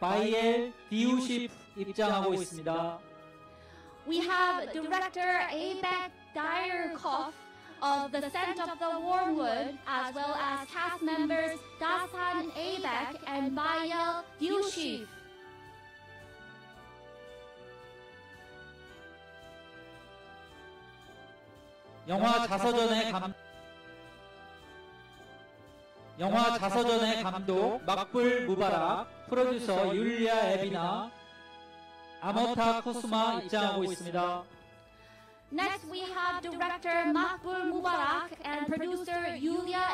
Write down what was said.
바이엘 디우시프 입장하고 있습니다. We have director Abek Dyerkoff of The Scent of the Wormwood, as well as cast members Dasan Abek and Bayel Diushif. 영화 자서전의 감독 막불 무바락, 프로듀서 율리아 에비나, 아모타 코스마 입장하고 있습니다. Next, we have director Makbul Mubarak and producer Yulia